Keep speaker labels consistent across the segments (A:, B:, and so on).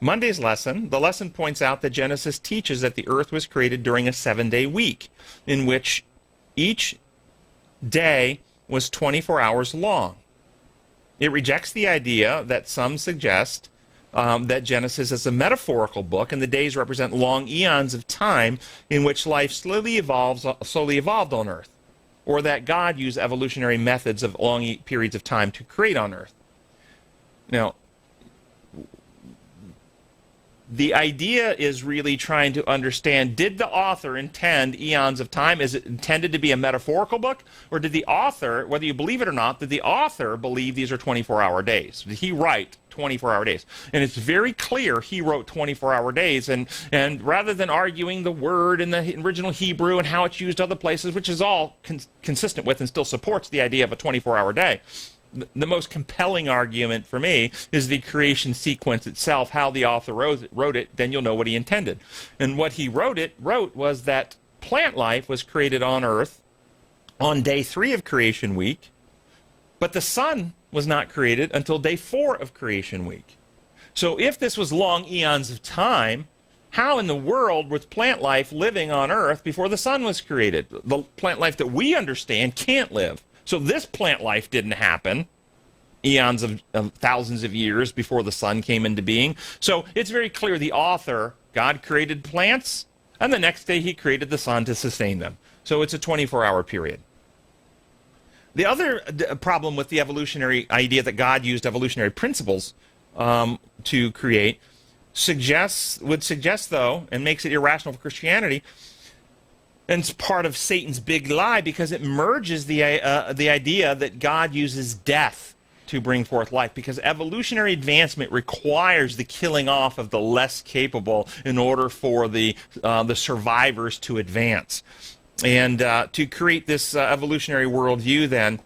A: Monday's lesson, the lesson points out that Genesis teaches that the earth was created during a 7-day week, in which each day was 24 hours long. It rejects the idea that some suggest that Genesis is a metaphorical book and the days represent long eons of time in which life slowly evolved on earth, or that God used evolutionary methods of long periods of time to create on earth. Now, the idea is really trying to understand, did the author intend eons of time? Is it intended to be a metaphorical book? Or did the author, whether you believe it or not, did the author believe these are 24-hour days? Did he write 24-hour days? And it's very clear he wrote 24-hour days. And rather than arguing the word in the original Hebrew and how it's used other places, which is all consistent with and still supports the idea of a 24-hour day, the most compelling argument for me is the creation sequence itself, how the author wrote it, then you'll know what he intended. And what he wrote was that plant life was created on earth on day 3 of creation week, but the sun was not created until day 4 of creation week. So if this was long eons of time, how in the world was plant life living on earth before the sun was created? The plant life that we understand can't live. So this plant life didn't happen eons of thousands of years before the sun came into being. So it's very clear the author, God created plants, and the next day he created the sun to sustain them. So it's a 24-hour period. The other problem with the evolutionary idea that God used evolutionary principles to create would suggest, though, and makes it irrational for Christianity, and it's part of Satan's big lie because it merges the idea that God uses death to bring forth life, because evolutionary advancement requires the killing off of the less capable in order for the survivors to advance. And to create this evolutionary worldview then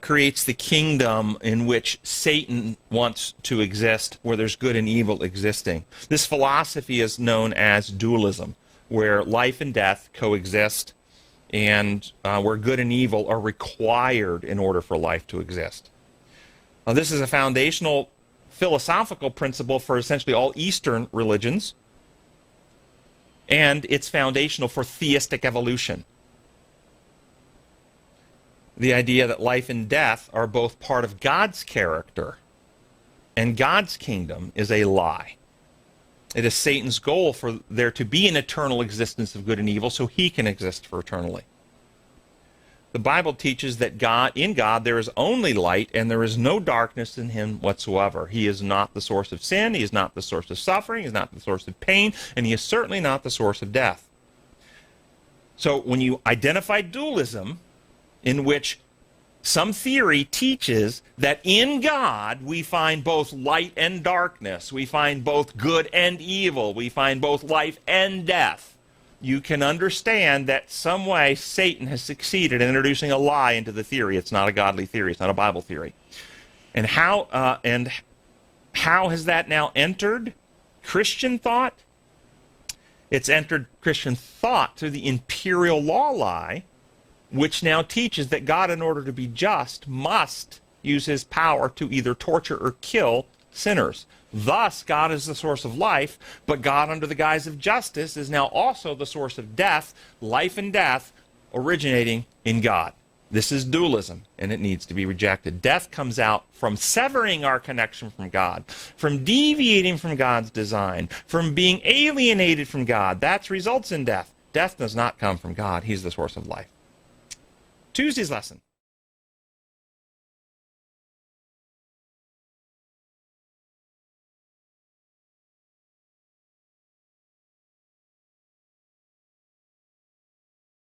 A: creates the kingdom in which Satan wants to exist, where there's good and evil existing. This philosophy is known as dualism, where life and death coexist, and where good and evil are required in order for life to exist. This is a foundational philosophical principle for essentially all Eastern religions, and it's foundational for theistic evolution. The idea that life and death are both part of God's character and God's kingdom is a lie. It is Satan's goal for there to be an eternal existence of good and evil so he can exist for eternally. The Bible teaches that in God there is only light and there is no darkness in him whatsoever. He is not the source of sin, he is not the source of suffering, he is not the source of pain, and he is certainly not the source of death. So when you identify dualism, in which some theory teaches that in God we find both light and darkness, we find both good and evil, we find both life and death, you can understand that some way Satan has succeeded in introducing a lie into the theory. It's not a godly theory, it's not a Bible theory. And how has that now entered Christian thought? It's entered Christian thought through the imperial law lie, which now teaches that God, in order to be just, must use his power to either torture or kill sinners. Thus, God is the source of life, but God, under the guise of justice, is now also the source of death, life and death, originating in God. This is dualism, and it needs to be rejected. Death comes out from severing our connection from God, from deviating from God's design, from being alienated from God. That results in death. Death does not come from God. He's the source of life. Tuesday's lesson.